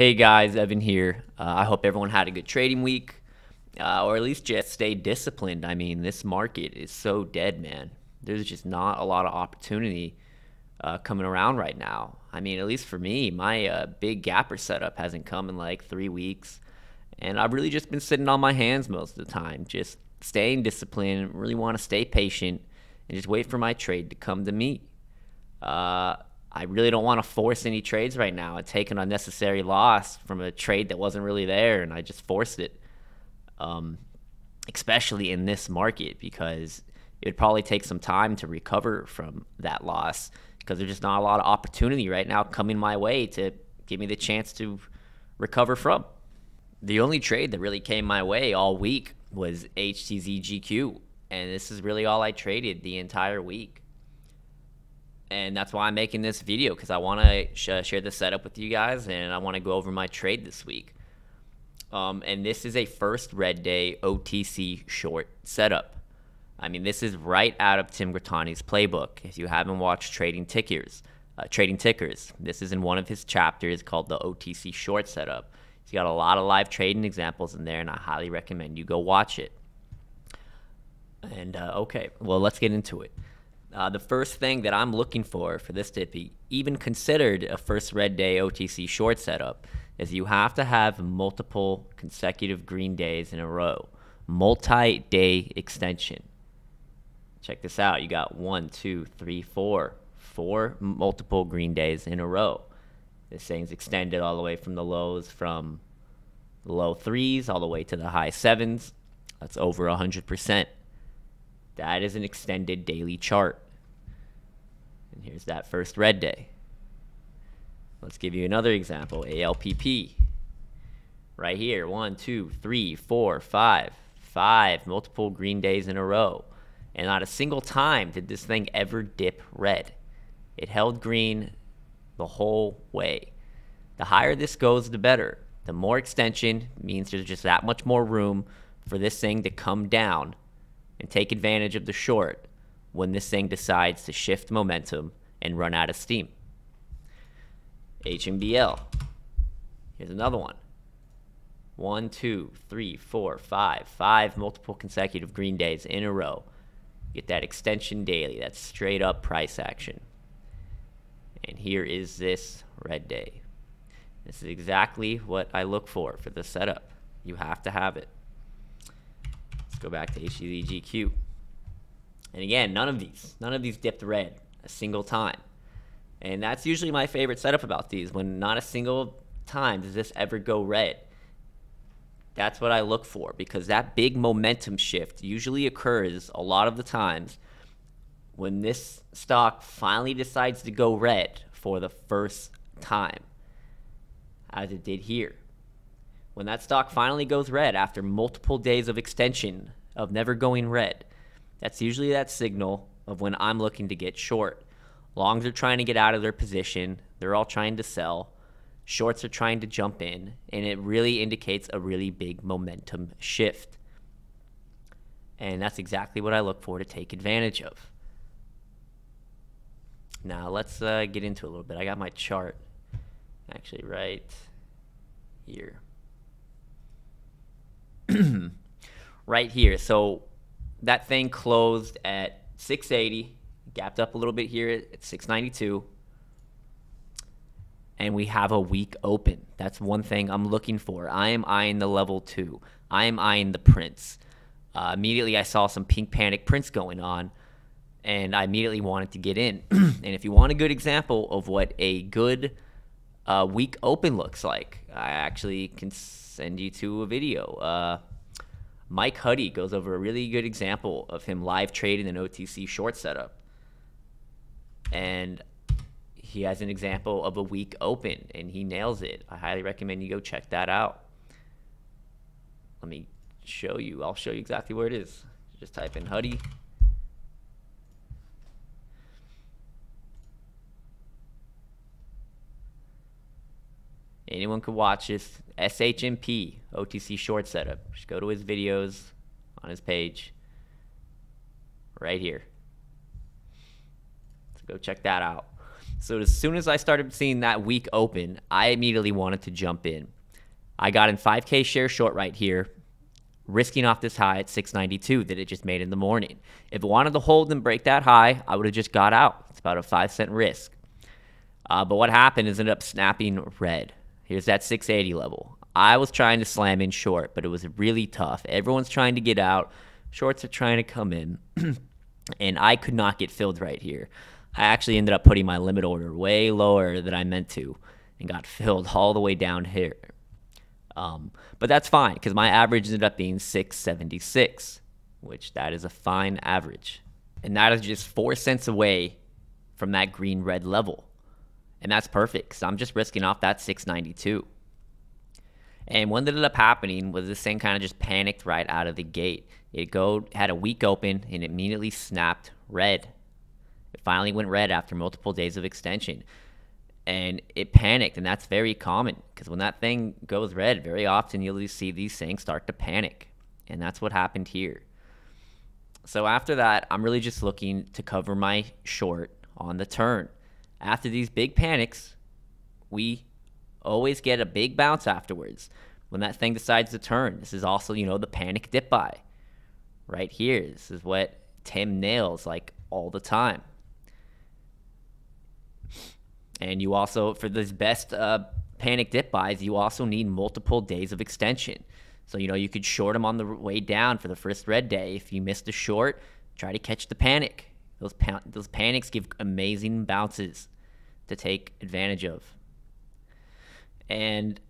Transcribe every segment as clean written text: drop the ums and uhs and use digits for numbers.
Hey guys, Evan here. I hope everyone had a good trading week, or at least just stayed disciplined. I mean, this market is so dead, man. There's just not a lot of opportunity coming around right now. I mean, at least for me, my big gapper setup hasn't come in like 3 weeks, and I've really just been sitting on my hands most of the time, just staying disciplined. Really want to stay patient and just wait for my trade to come to me. I really don't want to force any trades right now. I take an unnecessary loss from a trade that wasn't really there, and I just forced it. Especially in this market, because it would probably take some time to recover from that loss, because there's just not a lot of opportunity right now coming my way to give me the chance to recover from. The only trade that really came my way all week was HTZGQ, and this is really all I traded the entire week. And that's why I'm making this video, because I want to share the setup with you guys, and I want to go over my trade this week. And this is a first red day OTC short setup. I mean, this is right out of Tim Grittani's playbook. If you haven't watched Trading Tickers, this is in one of his chapters called the OTC short setup. He's got a lot of live trading examples in there, and I highly recommend you go watch it. And okay, well, let's get into it. The first thing that I'm looking for this to be even considered a first red day OTC short setup is you have to have multiple consecutive green days in a row. Multi-day extension. Check this out. You got 1, 2, 3, 4. 4 multiple green days in a row. This thing's extended all the way from the lows, from the low 3s all the way to the high 7s. That's over 100%. That is an extended daily chart. And here's that first red day. Let's give you another example. ALPP. Right here. 1, 2, 3, 4, 5. 5 multiple green days in a row. And not a single time did this thing ever dip red. It held green the whole way. The higher this goes, the better. The more extension means there's just that much more room for this thing to come down and take advantage of the short when this thing decides to shift momentum and run out of steam. HMBL. Here's another one. 1, 2, 3, 4, 5. 5 multiple consecutive green days in a row. Get that extension daily. That's straight up price action. And here is this red day. This is exactly what I look for the setup. You have to have it. Go back to HTZGQ. And again, none of these dipped red a single time. And that's usually my favorite setup about these, when not a single time does this ever go red. That's what I look for, because that big momentum shift usually occurs a lot of the times when this stock finally decides to go red for the first time, as it did here. When that stock finally goes red after multiple days of extension of never going red, that's usually that signal of when I'm looking to get short. Longs are trying to get out of their position. They're all trying to sell. Shorts are trying to jump in, and it really indicates a really big momentum shift. And that's exactly what I look for to take advantage of. Now let's get into it a little bit. I got my chart actually right here. Right here. So that thing closed at 680, gapped up a little bit here at 692, and we have a weak open. That's one thing I'm looking for. I am eyeing the level 2. I am eyeing the prints. Immediately I saw some pink panic prints going on, and I immediately wanted to get in. And if you want a good example of what a good weak open looks like, I actually can send you to a video. Mike Huddy goes over a really good example of him live trading an OTC short setup. And he has an example of a weak open, and he nails it. I highly recommend you go check that out. Let me show you. I'll show you exactly where it is. Just type in Huddy. Anyone could watch this. SHMP OTC short setup. Just go to his videos on his page right here. So go check that out. So as soon as I started seeing that week open, I immediately wanted to jump in. I got in 5K share short right here, risking off this high at 692 that it just made in the morning. If it wanted to hold and break that high, I would have just got out. It's about a 5-cent risk. But what happened is it ended up snapping red. Here's that 680 level. I was trying to slam in short, but it was really tough. Everyone's trying to get out. Shorts are trying to come in. And I could not get filled right here. I actually ended up putting my limit order way lower than I meant to and got filled all the way down here. But that's fine because my average ended up being 676, which that is a fine average. And that is just 4 cents away from that green-red level. And that's perfect because I'm just risking off that 692. And what ended up happening was this thing kind of just panicked right out of the gate. It had a week open and it immediately snapped red. It finally went red after multiple days of extension. And it panicked, and that's very common because when that thing goes red, very often you'll see these things start to panic. And that's what happened here. So after that, I'm really just looking to cover my short on the turn. After these big panics, we always get a big bounce afterwards when that thing decides to turn. This is also, the panic dip buy right here. This is what Tim nails like all the time. And you also, for this best panic dip buys, you also need multiple days of extension. So, you could short them on the way down for the first red day. If you missed a short, try to catch the panic. Those panics give amazing bounces to take advantage of. And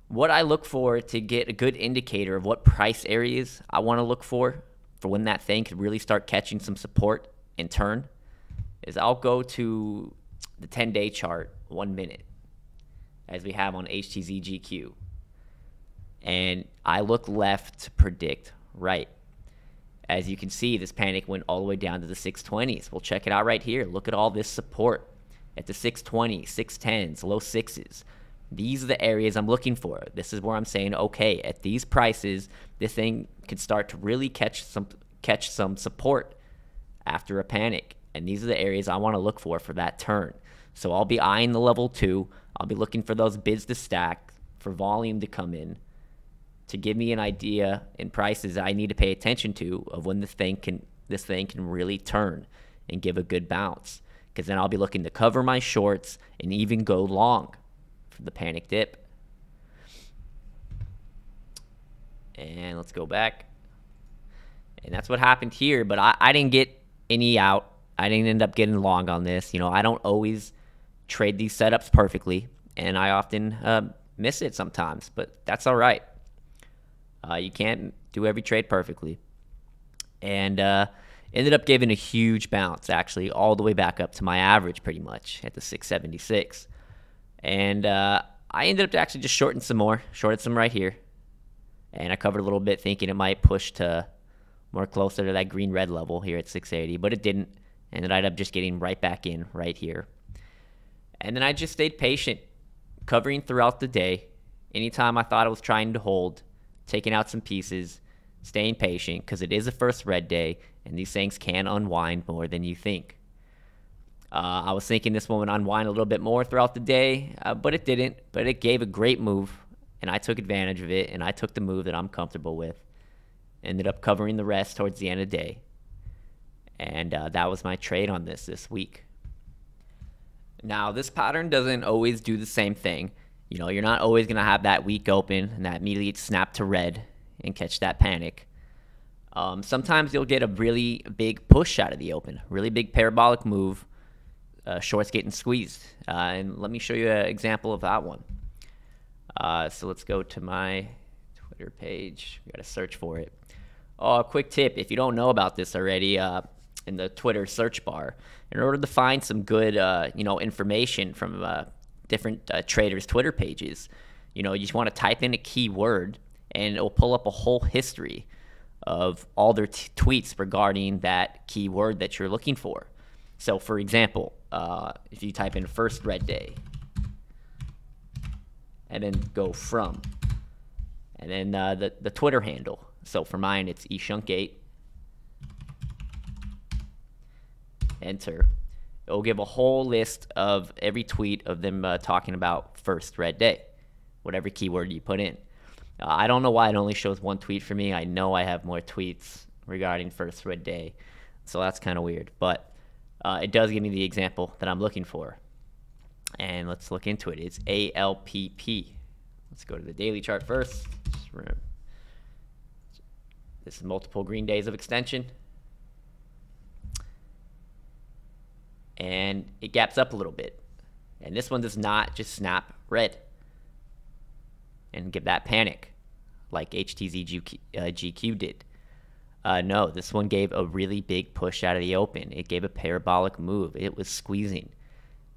what I look for to get a good indicator of what price areas I want to look for when that thing could really start catching some support and turn is I'll go to the 10-day chart 1 minute as we have on HTZGQ. And I look left to predict right. As you can see, this panic went all the way down to the 620s. We'll check it out right here. Look at all this support at the 620s, 610s, low sixes. These are the areas I'm looking for. This is where I'm saying, okay, at these prices, this thing could start to really catch some support after a panic. And these are the areas I want to look for that turn. So I'll be eyeing the level 2. I'll be looking for those bids to stack, for volume to come in, to give me an idea in prices I need to pay attention to of when this thing can really turn and give a good bounce. Because then I'll be looking to cover my shorts and even go long for the panic dip. And let's go back. And that's what happened here, but I didn't get any out. I didn't end up getting long on this. I don't always trade these setups perfectly, and I often miss it sometimes, but that's all right. You can't do every trade perfectly. And ended up giving a huge bounce, actually, all the way back up to my average pretty much at the 676. And I ended up actually just shorting some more, shorted some right here. And I covered a little bit thinking it might push to more closer to that green-red level here at 680, but it didn't. And then I ended up just getting right back in right here. And then I just stayed patient, covering throughout the day. Anytime I thought I was trying to hold, taking out some pieces, staying patient, because it is the first red day, and these things can unwind more than you think. I was thinking this one would unwind a little bit more throughout the day, but it didn't. But it gave a great move, and I took advantage of it, and I took the move that I'm comfortable with. Ended up covering the rest towards the end of the day. And that was my trade on this week. Now, this pattern doesn't always do the same thing. You're not always going to have that week open and that immediate snap to red and catch that panic. Sometimes you'll get a really big push out of the open, really big parabolic move, shorts getting squeezed. And let me show you an example of that one. So let's go to my Twitter page. We got to search for it. Oh, a quick tip, if you don't know about this already, in the Twitter search bar, in order to find some good, information from different traders' Twitter pages, you just want to type in a keyword, and it will pull up a whole history of all their tweets regarding that keyword that you're looking for. So, for example, if you type in first red day, and then go from, and then the Twitter handle. So for mine, it's eShunkgate. Enter. It'll give a whole list of every tweet of them talking about first red day, whatever keyword you put in. I don't know why it only shows one tweet for me. I know I have more tweets regarding first red day, so that's kind of weird. But it does give me the example that I'm looking for. And let's look into it. It's ALPP. Let's go to the daily chart first. This is multiple green days of extension. And it gaps up a little bit. And this one does not just snap red and give that panic like HTZGQ did. No, this one gave a really big push out of the open. It gave a parabolic move. It was squeezing.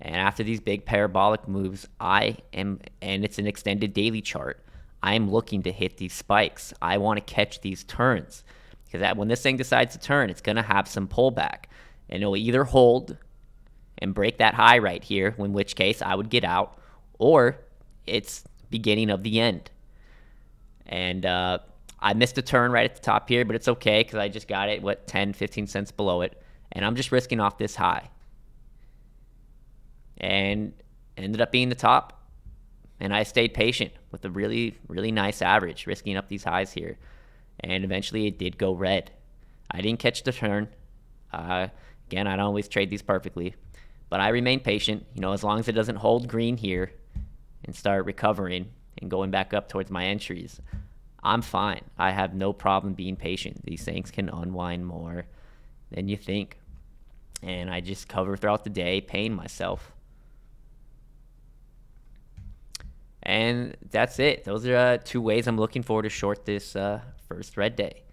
And after these big parabolic moves, and it's an extended daily chart, I'm looking to hit these spikes. I want to catch these turns. Because when this thing decides to turn, it's going to have some pullback. And it'll either hold and break that high right here, in which case I would get out, or it's beginning of the end. And I missed a turn right at the top here, but it's okay because I just got it, 10, 15 cents below it. And I'm just risking off this high. And ended up being the top. And I stayed patient with a really, really nice average, risking up these highs here. And eventually it did go red. I didn't catch the turn. Again, I don't always trade these perfectly. But I remain patient, as long as it doesn't hold green here and start recovering and going back up towards my entries, I'm fine. I have no problem being patient. These things can unwind more than you think. And I just cover throughout the day, paying myself. And that's it. Those are 2 ways I'm looking for to short this first red day.